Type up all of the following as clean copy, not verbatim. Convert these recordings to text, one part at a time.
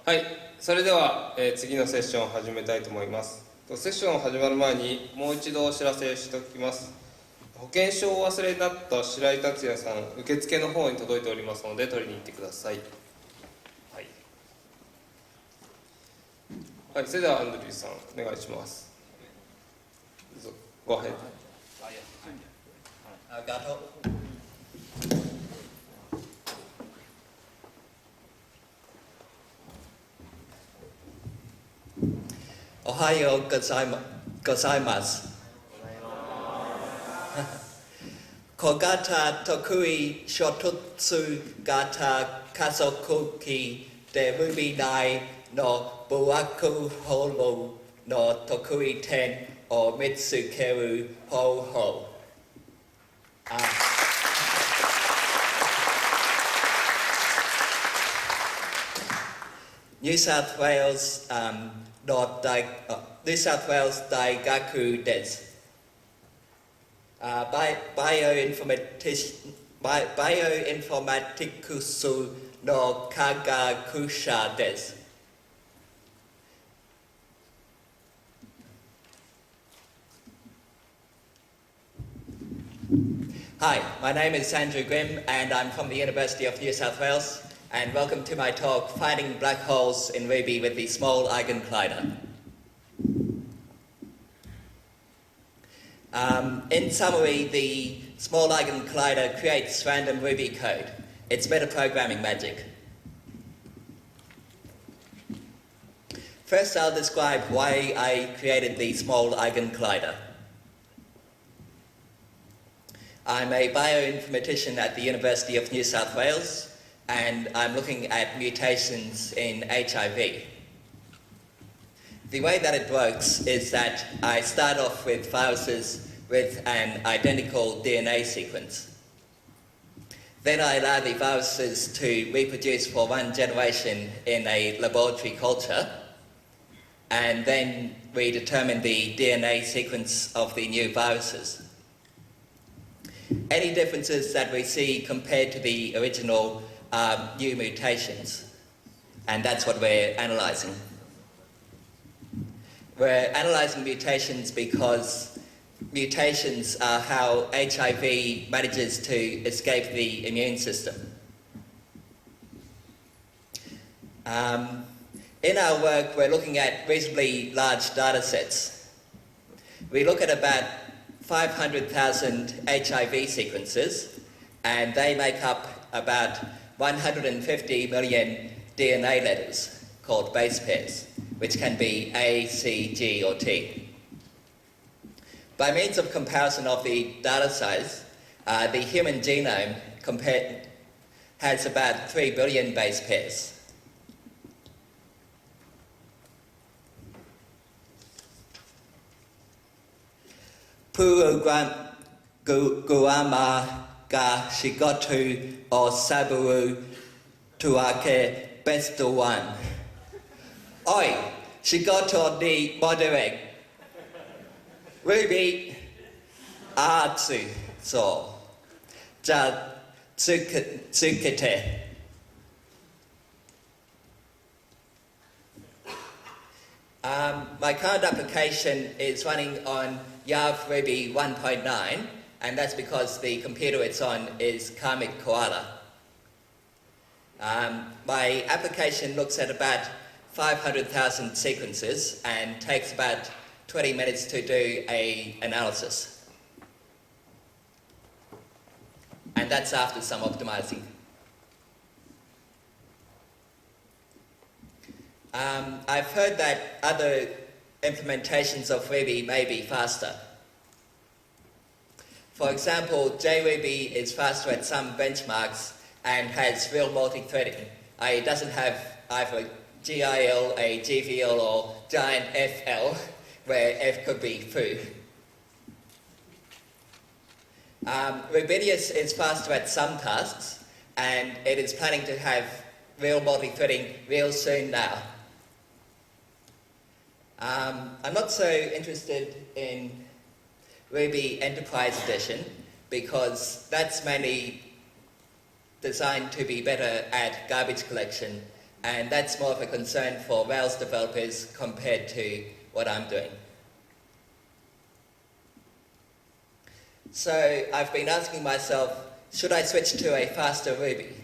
はい、それでは、次のセッションを始めたいと思います。セッションを始まる前にもう一度お知らせをしておきます。保険証を忘れになった白井達也さん、受付の方に届いておりますので取りに行ってください。はい、はい、それではアンドリューさんお願いします。どうぞ、ごahead。おはようございます。小型得意衝突型加速器で Ruby 内のブラックホールの得意点を見つける方法。New South Wales New South Wales 大学です。バイオインフォマティクスの科学者です。Hi, my name is Andrew Grimm and I'm from the University of New South Wales, and welcome to my talk, Finding Black Holes in Ruby with the Small Eigen Collider. In summary, the Small Eigen Collider creates random Ruby code. It's metaprogramming magic. First, I'll describe why I created the Small Eigen Collider. I'm a bioinformatician at the University of New South Wales, and I'm looking at mutations in HIV. The way that it works is that I start off with viruses with an identical DNA sequence. Then I allow the viruses to reproduce for one generation in a laboratory culture, and then we determine the DNA sequence of the new viruses. Any differences that we see compared to the original are new mutations, and that's what we're analysing. We're analysing mutations because mutations are how HIV manages to escape the immune system. In our work, we're looking at reasonably large data sets. We look at about 500,000 HIV sequences, and they make up about 150 million DNA letters called base pairs, which can be A, C, G, or T. By means of comparison of the data size, the human genome has about 3 billion base pairs. Programma ga shigotu o saburu tuake besto one. Oi, shigoto ni moderate. Ruby atsu so. Ja tsukete. My current application is running on YAV Ruby 1.9, and that's because the computer it's on is Karmic Koala. My application looks at about 500,000 sequences and takes about 20 minutes to do an analysis. And that's after some optimizing. I've heard that other implementations of Ruby may be faster. For example, JRuby is faster at some benchmarks and has real multi-threading. It doesn't have either GIL, a GVL, or giant FL, where F could be foo. Rubidius is faster at some tasks, and it is planning to have real multi-threading real soon now. I'm not so interested in Ruby Enterprise Edition because that's mainly designed to be better at garbage collection And that's more of a concern for Rails developers compared to what I'm doing. So I've been asking myself, should I switch to a faster Ruby?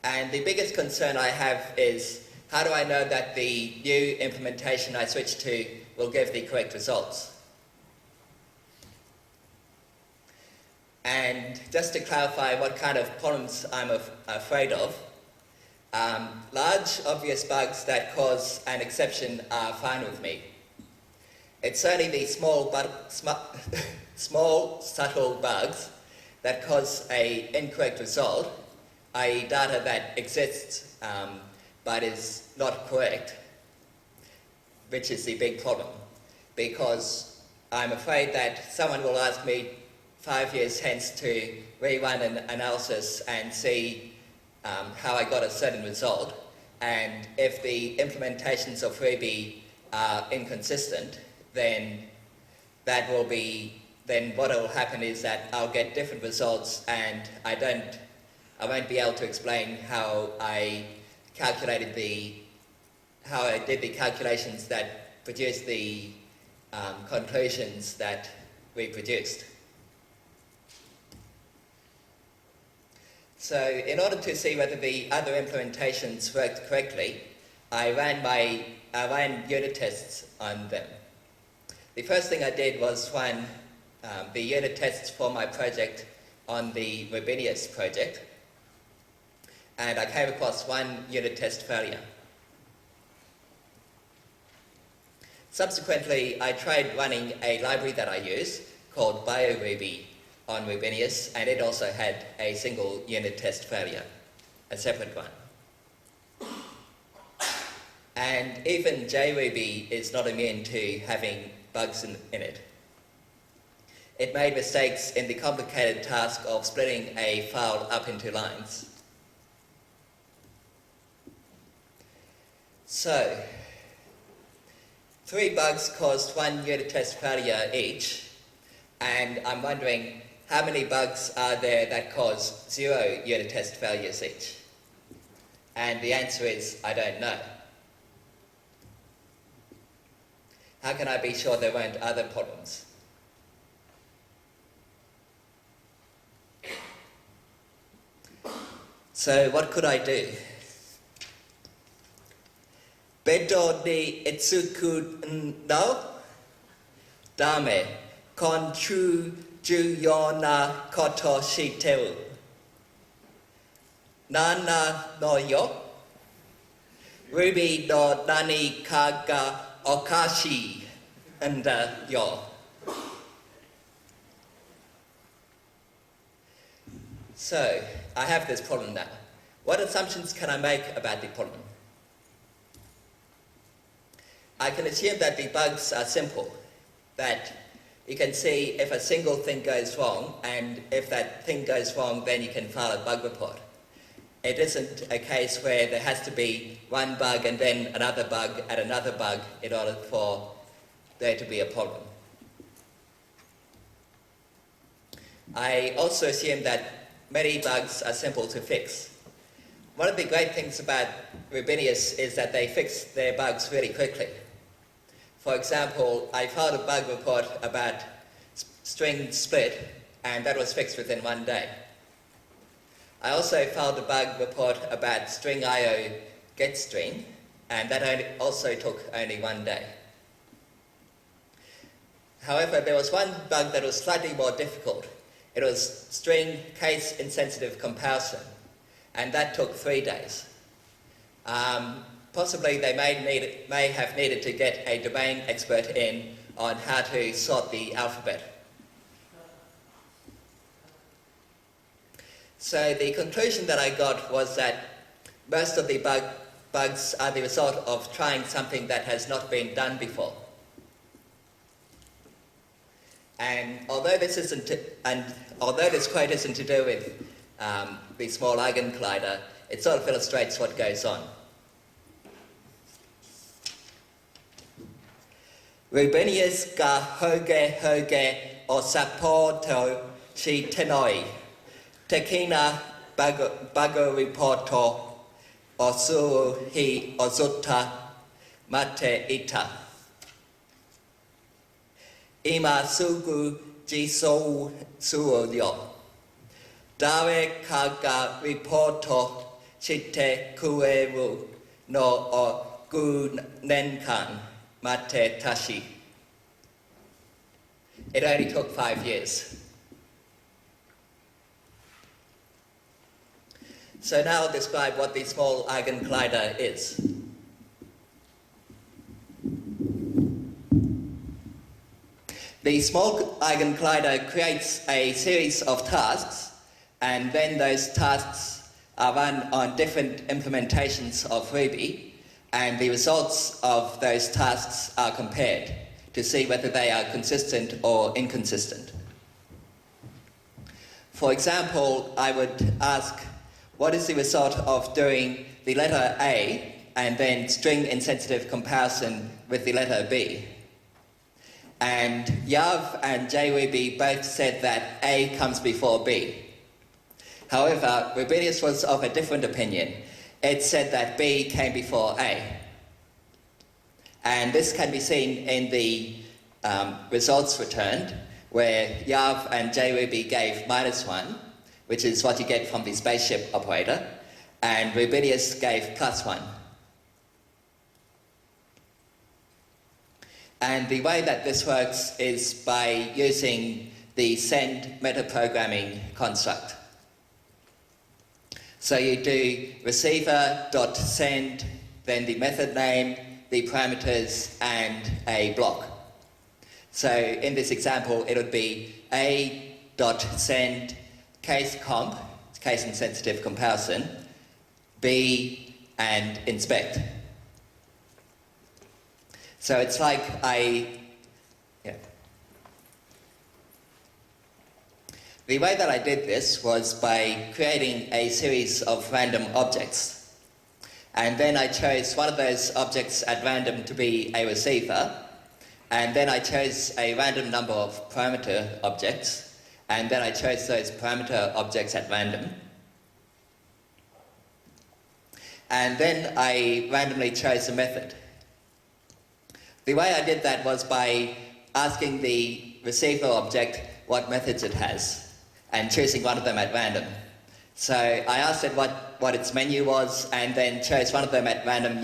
And the biggest concern I have is, how do I know that the new implementation I switch to will give the correct results? And just to clarify what kind of problems I'm afraid of, large obvious bugs that cause an exception are fine with me. It's only the small subtle bugs that cause an incorrect result, i.e. data that exists but is not correct, which is the big problem. Because I'm afraid that someone will ask me 5 years hence to rerun an analysis and see how I got a certain result. And if the implementations of Ruby are inconsistent, then what will happen is that I'll get different results, and I won't be able to explain how I did the calculations that produced the conclusions that we produced. So in order to see whether the other implementations worked correctly, I ran unit tests on them. The first thing I did was run the unit tests for my project on the Rubies project, and I came across one unit test failure. Subsequently, I tried running a library that I use called BioRuby on Rubies, and it also had a single unit test failure, a separate one. And even JRuby is not immune to having bugs in it. It made mistakes in the complicated task of splitting a file up into lines. So, 3 bugs caused 1 unit test failure each, and I'm wondering how many bugs are there that cause 0 unit test failures each? And the answer is, I don't know. How can I be sure there weren't other problems? So what could I do? Bedo de itsuku no? Dame, konchu juyona koto shiteru. Nana no yo? Ruby no nani kaga okashi and yo. So, I have this problem now. What assumptions can I make about the problem? I can assume that the bugs are simple, that you can see if a single thing goes wrong, and if that thing goes wrong, then you can file a bug report. It isn't a case where there has to be one bug and then another bug and another bug in order for there to be a problem. I also assume that many bugs are simple to fix. One of the great things about Rubies is that they fix their bugs really quickly. For example, I filed a bug report about string split, and that was fixed within 1 day. I also filed a bug report about string IO getString, and that also took only 1 day. However, there was one bug that was slightly more difficult. It was string case insensitive comparison, and that took 3 days. Possibly they may have needed to get a domain expert in on how to sort the alphabet. So the conclusion that I got was that most of the bugs are the result of trying something that has not been done before. And although this quote isn't to do with the Small Eigen Collider, it sort of illustrates what goes on. Rubies ga hoge o sapoto chi tenoi. Tekina bago reporto osu hi ozuta mate ita. Ima sugu jisou suodio. Dawe kaga reporto chite kueru no o gu nenkan mate tashi. It only took 5 years. So now I'll describe what the Small Eigen Collider is. The Small Eigen Collider creates a series of tasks, and then those tasks are run on different implementations of Ruby, and the results of those tasks are compared to see whether they are consistent or inconsistent. For example, I would ask, what is the result of doing the letter A and then string insensitive comparison with the letter B? And Yav and JRuby both said that A comes before B. However, Rubies was of a different opinion. It said that B came before A. And this can be seen in the results returned, where Yav and JRuby gave -1, which is what you get from the spaceship operator, and Rubies gave +1. And the way that this works is by using the send metaprogramming construct. So you do receiver.send, then the method name, the parameters, and a block. So in this example, it would be a.send case comp, case insensitive comparison, B, and inspect. So it's like The way that I did this was by creating a series of random objects. And then I chose one of those objects at random to be a receiver. And then I chose a random number of parameter objects. And then I chose those parameter objects at random. And then I randomly chose a method. The way I did that was by asking the receiver object what methods it has, and choosing one of them at random. So I asked it what its menu was, and then chose one of them at random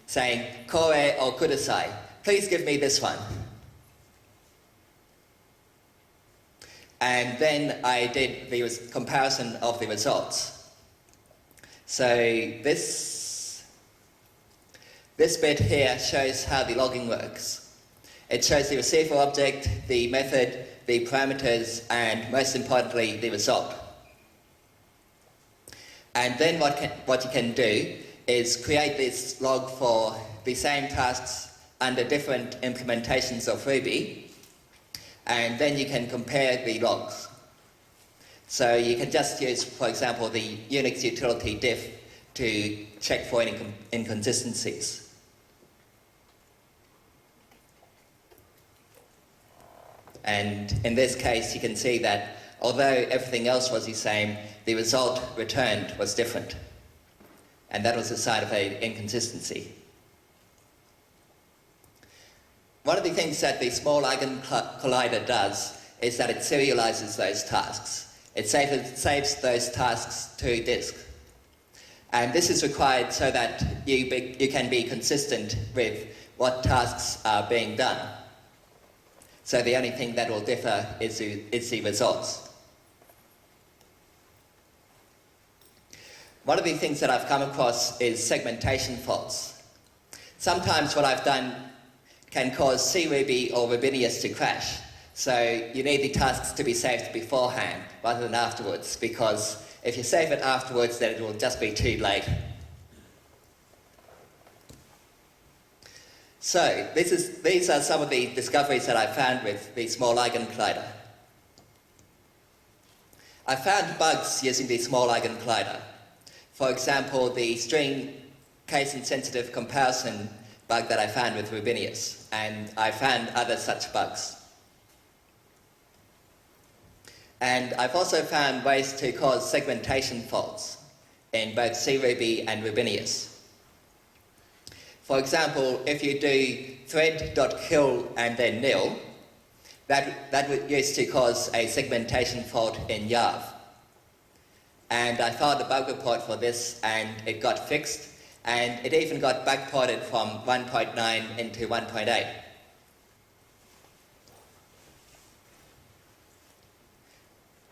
saying, Kore or Kudasai, please give me this one. And then I did the comparison of the results. So this bit here shows how the logging works. It shows the receiver object, the method, the parameters, and most importantly, the result. And then what you can do is create this log for the same tasks under different implementations of Ruby, and then you can compare the logs. So you can just use, for example, the Unix utility diff to check for any inconsistencies. And in this case, you can see that although everything else was the same, the result returned was different. And that was a sign of an inconsistency. One of the things that the Small Eigen Collider does is that it serializes those tasks. It saves those tasks to disk. And this is required so that you can be consistent with what tasks are being done. So the only thing that will differ is the results. One of the things that I've come across is segmentation faults. Sometimes what I've done can cause CRuby or Rubies to crash. So you need the tasks to be saved beforehand rather than afterwards, because if you save it afterwards, then it will just be too late. So these are some of the discoveries that I found with the Small Eigen Collider. I found bugs using the Small Eigen Collider. For example, the string case-insensitive comparison bug that I found with Rubies, and I found other such bugs. And I've also found ways to cause segmentation faults in both CRuby and Rubies. For example, if you do thread.kill and then nil, that used to cause a segmentation fault in Yav. And I filed a bug report for this and it got fixed, and it even got backported from 1.9 into 1.8.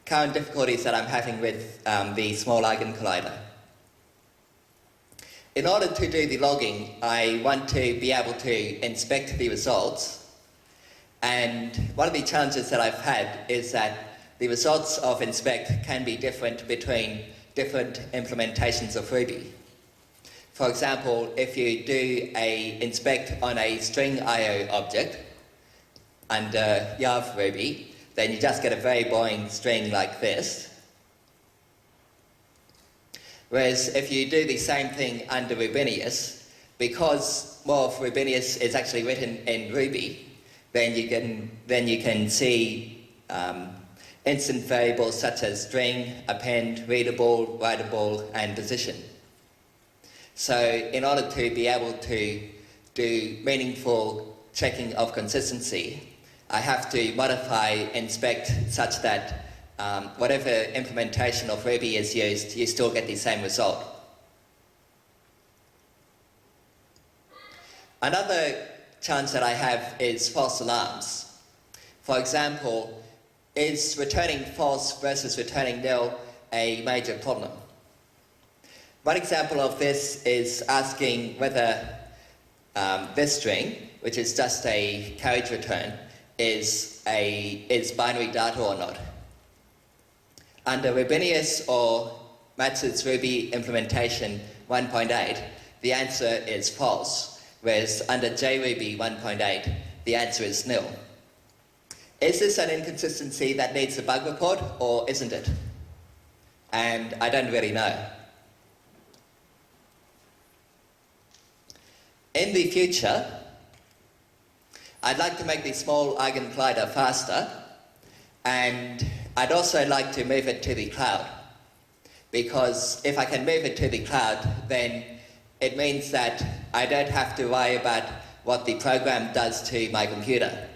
Current difficulties that I'm having with the Small Eigen Collider. In order to do the logging, I want to be able to inspect the results, and one of the challenges that I've had is that the results of inspect can be different between different implementations of Ruby. For example, if you do a inspect on a string IO object under Yav Ruby, then you just get a very boring string like this. Whereas if you do the same thing under Rubies, because more of Rubies is actually written in Ruby, then you can see instant variables such as string, append, readable, writable, and position. So in order to be able to do meaningful checking of consistency, I have to modify inspect such that whatever implementation of Ruby is used, you still get the same result. Another challenge that I have is false alarms. For example, is returning false versus returning nil a major problem? One example of this is asking whether this string, which is just a carriage return, is binary data or not. Under Rubies or Matz's Ruby implementation 1.8, the answer is false, whereas under JRuby 1.8, the answer is nil. Is this an inconsistency that needs a bug report, or isn't it? And I don't really know. In the future, I'd like to make the Small Eigen Collider faster, and I'd also like to move it to the cloud, because if I can move it to the cloud, then it means that I don't have to worry about what the program does to my computer.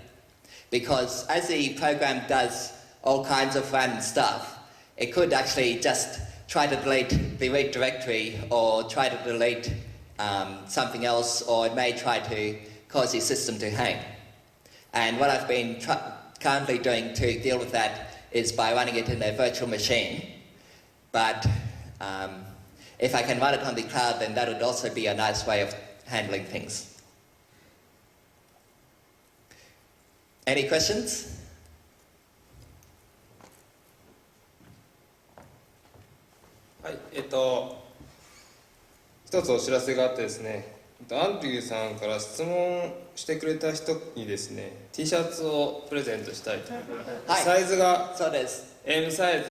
Because as the program does all kinds of random stuff, it could actually just try to delete the root directory or try to delete something else, or it may try to cause the system to hang. And what I've been currently doing to deal with that is by running it in a virtual machine. But if I can run it on the cloud, then that would also be a nice way of handling things. Any questions?はい、一つお知らせがあってですね、アンドリューさんから質問してくれた人にですね、T シャツをプレゼントしたいと。はい、サイズがそうです。M サイズ